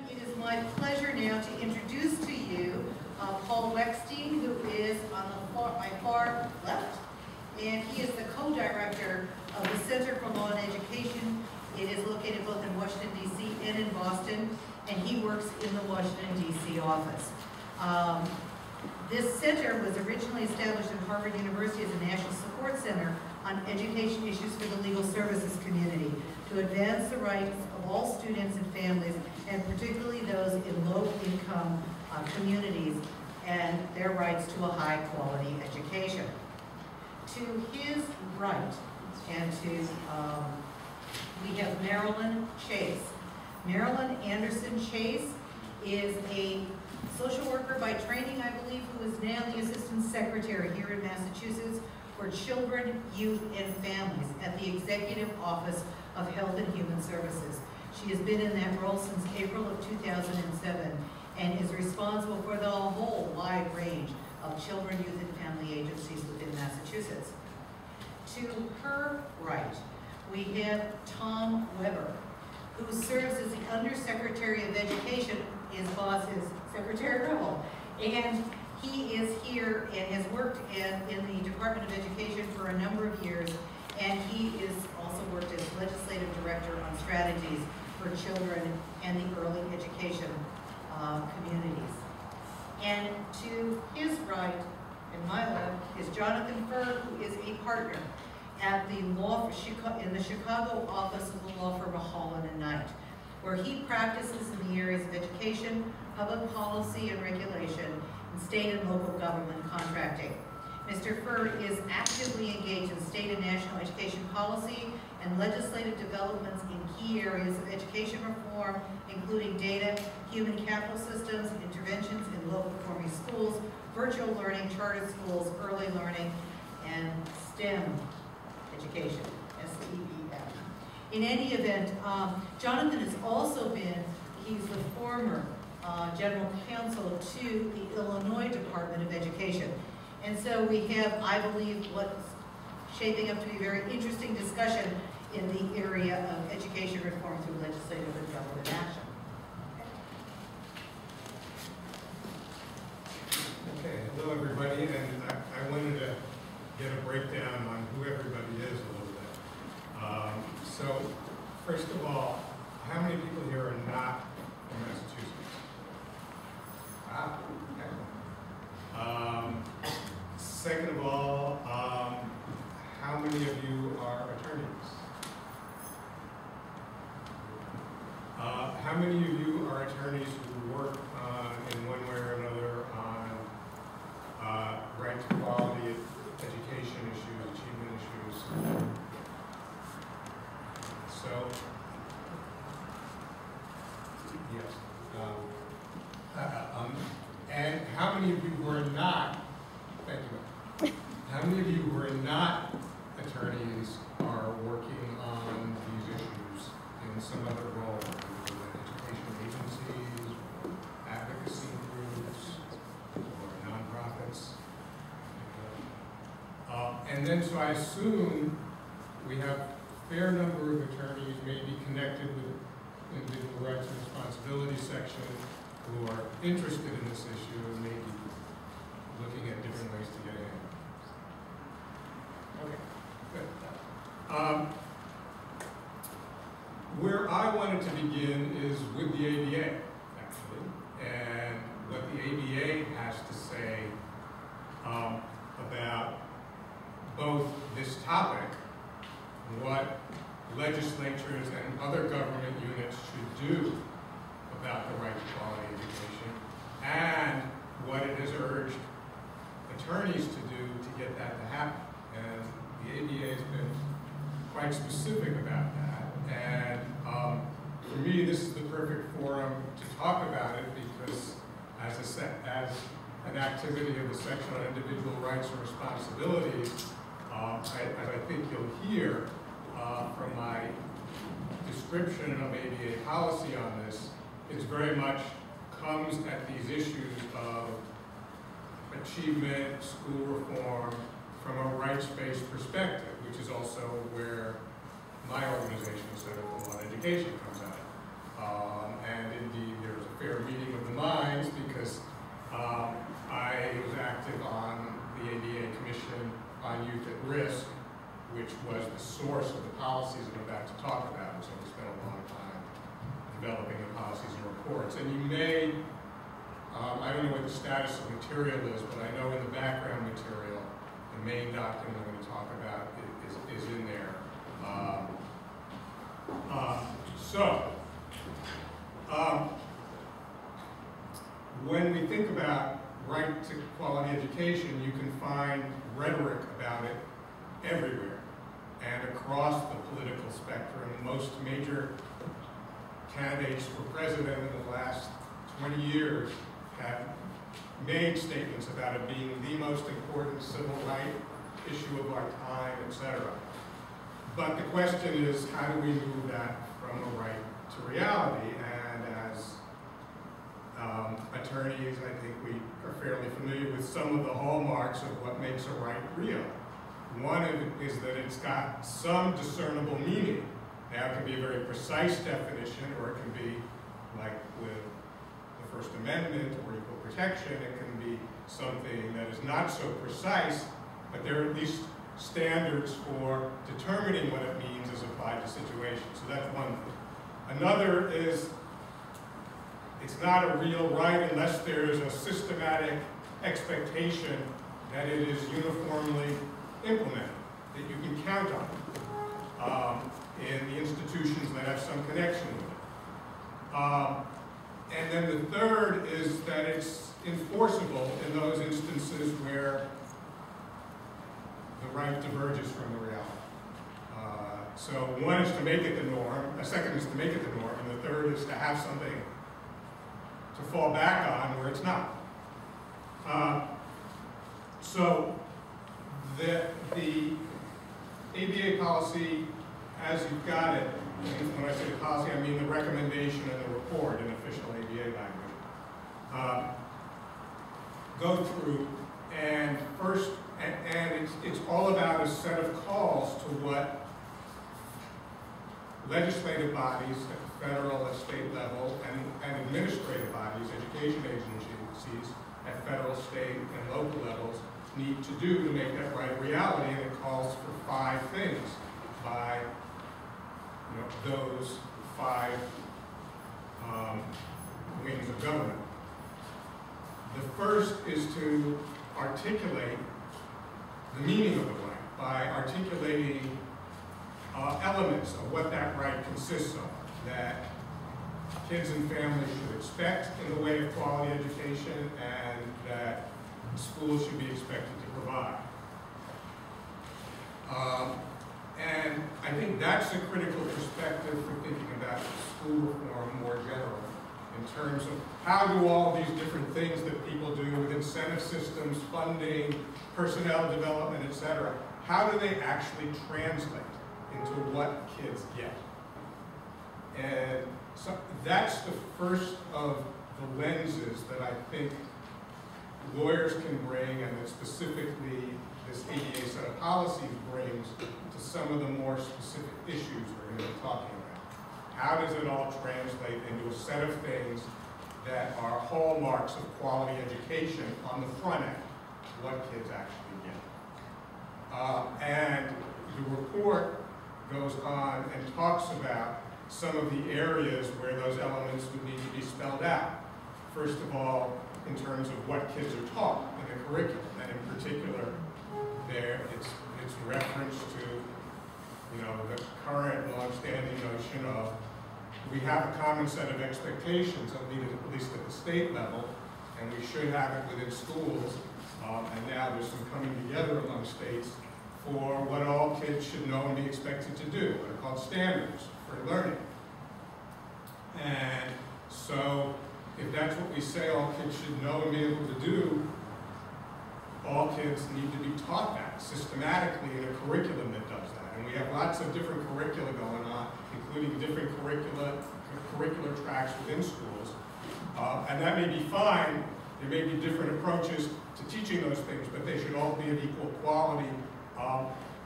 It is my pleasure now to introduce to you Paul Weckstein, who is on my far left, and he is the co-director of the Center for Law and Education. It is located both in Washington, D.C. and in Boston, and he works in the Washington, D.C. office. This center was originally established at Harvard University as a national support center on education issues for the legal services community to advance the rights of all students and families, and particularly those in low-income communities, and their rights to a high-quality education. To his right, and we have Marilyn Chase. Marilyn Anderson Chase is a social worker by training, I believe, who is now the Assistant Secretary here in Massachusetts for Children, Youth, and Families at the Executive Office of Health and Human Services. She has been in that role since April of 2007 and is responsible for the whole wide range of children, youth, and family agencies within Massachusetts. To her right, we have Tom Weber, who serves as the Undersecretary of Education. His boss is Secretary Rebel, and he is here and has worked in the Department of Education for a number of years, and he is also worked as Legislative Director on strategies for children and the early education communities. And to his right and my left is Jonathan Furr, who is a partner at the in the Chicago office of the law firm Holland & Knight, where he practices in the areas of education, public policy and regulation, and state and local government contracting. Mr. Furr is actively engaged in state and national education policy and legislative developments in key areas of education reform, including data, human capital systems, interventions in local performing schools, virtual learning, charter schools, early learning, and STEM education, STEM. In any event, Jonathan has also been, he's the former general counsel to the Illinois Department of Education. And so we have, I believe, what's shaping up to be a very interesting discussion in the area of education reform through legislative and government action. Okay, hello everybody, and I wanted to get a breakdown on who everybody is a little bit. So, first of all, how many people here are not from Massachusetts? Wow, okay. Second of all, how many of you are attorneys? How many of you are attorneys who work in one way or another on right to quality education issues, achievement issues? So, yes. And how many of you who are not, thank you, how many of you who are not attorneys are working on these issues in some other role, either education agencies, or advocacy groups, or nonprofits? And then, so I assume we have a fair number of attorneys maybe connected with individual rights and responsibility section who are interested in this issue and maybe looking at different ways to get in. Okay, good. Where I wanted to begin is with the ABA, actually, and what the ABA has to say about both this topic, what legislatures and other government units should do about the right to quality education, and what it has urged attorneys to do to get that to happen. And the ABA has been quite specific about that. And for me, this is the perfect forum to talk about it because as an activity of the section on individual rights and responsibilities, as I think you'll hear from my description of ABA policy on this, it very much comes at these issues of achievement, school reform, from a rights-based perspective, which is also where my organization, Center for Law and Education, comes out. And indeed, there was the source of the policies I'm about to talk about, so we spent a long time developing the policies and reports. And you may, I don't know what the status of material is, but I know in the background material, the main document I'm going to talk about is in there. When we think about right to quality education, you can find rhetoric about it everywhere and across the political spectrum. Most major candidates for president in the last 20 years have made statements about it being the most important civil right issue of our time, etc. But the question is, how do we move that from a right to reality? And as attorneys, I think we are fairly familiar with some of the hallmarks of what makes a right real. One of it is that it's got some discernible meaning. Now, it can be a very precise definition, or it can be, like with the First Amendment or equal protection, it can be something that is not so precise, but there are at least standards for determining what it means as applied to situations. So that's one thing. Another is, it's not a real right unless there is a systematic expectation that it is uniformly implemented, that you can count on in the institutions that have some connection with it. And then the third is that it's enforceable in those instances where the right diverges from the reality. So one is to make it the norm, a second is to make it the norm, and the third is to have something to fall back on where it's not. So the ABA policy, as you've got it, and when I say the policy, I mean the recommendation and the report in official ABA language, go through and first, and it's all about a set of calls to what legislative bodies at the federal and state level and administrative bodies, education agencies at federal, state, and local levels need to do to make that right reality, and it calls for 5 things by those 5 wings of government. The first is to articulate the meaning of the right by articulating elements of what that right consists of, that kids and families should expect in the way of quality education and that schools should be expected to provide. And I think that's a critical perspective for thinking about school reform more generally, in terms of how do all these different things that people do with incentive systems, funding, personnel development, etc., how do they actually translate into what kids get? And so that's the first of the lenses that I think lawyers can bring, and that specifically this ADA set of policies brings to some of the more specific issues we're going to be talking about. How does it all translate into a set of things that are hallmarks of quality education on the front end, what kids actually get? And the report goes on and talks about some of the areas where those elements would need to be spelled out. First of all, in terms of what kids are taught in the curriculum, and in particular, it's reference to the current long-standing notion of we have a common set of expectations, at least at the state level, and we should have it within schools. And now there's some coming together among states for what all kids should know and be expected to do, what are called standards for learning. And so, if that's what we say all kids should know and be able to do, all kids need to be taught that systematically in a curriculum that does that. And we have lots of different curricula going on, including different curricular tracks within schools. And that may be fine. There may be different approaches to teaching those things, but they should all be of equal quality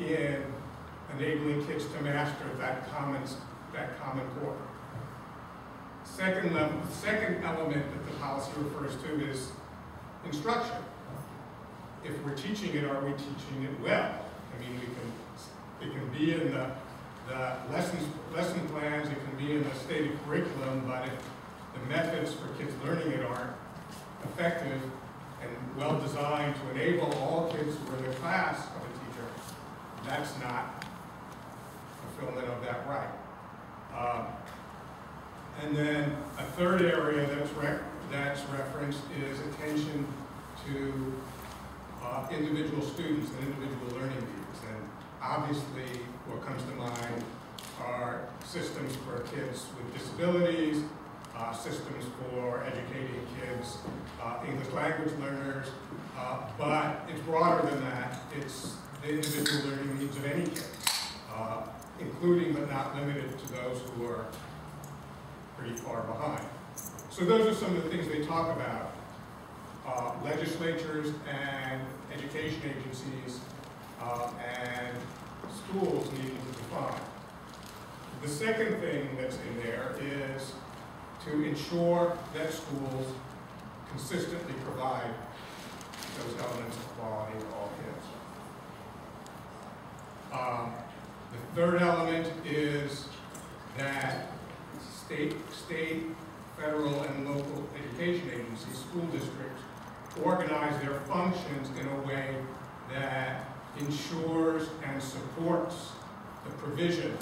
in enabling kids to master that common core. Second element that the policy refers to is instruction. If we're teaching it, are we teaching it well? I mean, It can be in the lesson plans, it can be in the stated curriculum, but if the methods for kids learning it aren't effective and well designed to enable all kids who are in the class of a teacher, that's not fulfillment of that right. And then a third area that's referenced is attention to individual students and individual learning needs. And obviously what comes to mind are systems for kids with disabilities, systems for educating kids, English language learners, but it's broader than that. It's the individual learning needs of any kid, including but not limited to those who are pretty far behind. So those are some of the things they talk about. Legislatures and education agencies and schools needing to define. The second thing that's in there is to ensure that schools consistently provide those elements of quality to all kids. The third element is that state, federal, and local education agencies, school districts, organize their functions in a way that ensures and supports the provision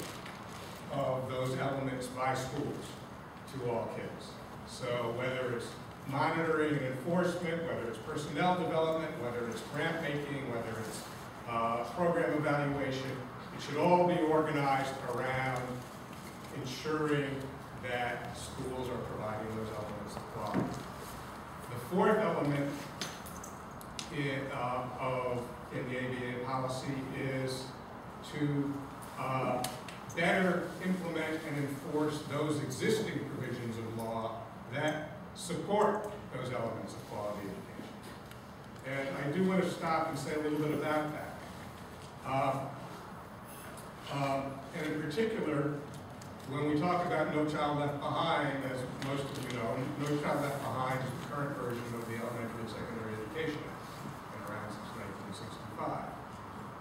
of those elements by schools to all kids. So whether it's monitoring and enforcement, whether it's personnel development, whether it's grant making, whether it's program evaluation, it should all be organized around ensuring that schools are providing those elements of quality. The fourth element in the ABA policy is to better implement and enforce those existing provisions of law that support those elements of quality education. And I do want to stop and say a little bit about that. And in particular, when we talk about No Child Left Behind, as most of you know, No Child Left Behind is the current version of the Elementary and Secondary Education Act, been around since 1965.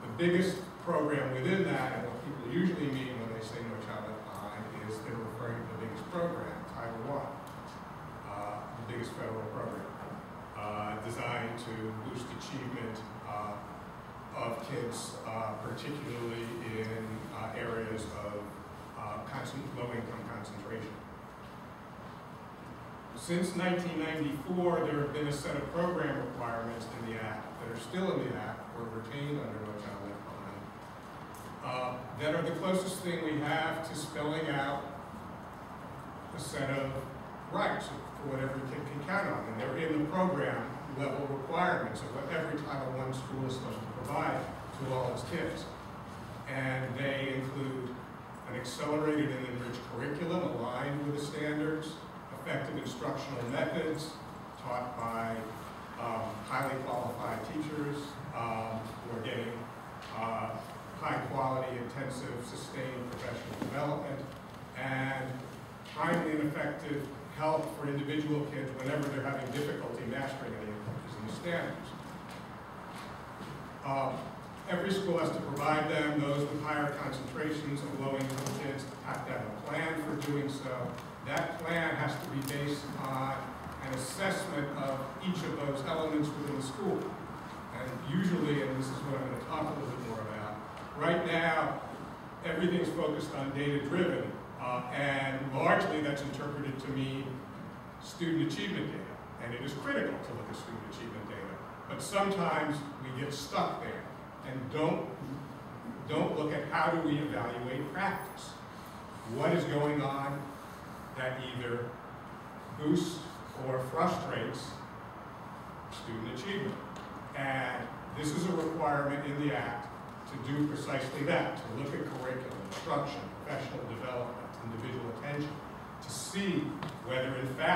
The biggest program within that, and what people usually mean when they say No Child Left Behind, is they're referring to the biggest program, Title I, the biggest federal program, designed to boost achievement of kids, particularly in areas of low-income concentration. Since 1994, there have been a set of program requirements in the Act that are still in the Act or retained under No Child Left Behind that are the closest thing we have to spelling out a set of rights for what every kid can count on. And they're in the program level requirements of what every Title I school is supposed to provide to all its kids. And they include an accelerated and enriched curriculum aligned with the standards, effective instructional methods taught by highly qualified teachers who are getting high quality, intensive, sustained professional development, and timely and effective help for individual kids whenever they're having difficulty mastering any of the standards. Every school has to provide them. Those with higher concentrations of low-income kids have to have a plan for doing so. That plan has to be based on an assessment of each of those elements within the school. And usually, and this is what I'm going to talk a little bit more about, right now, everything's focused on data-driven, and largely that's interpreted to mean student achievement data. And it is critical to look at student achievement data. But sometimes we get stuck there and don't look at how do we evaluate practice. What is going on that either boosts or frustrates student achievement? And this is a requirement in the Act to do precisely that, to look at curriculum, instruction, professional development, individual attention, to see whether in fact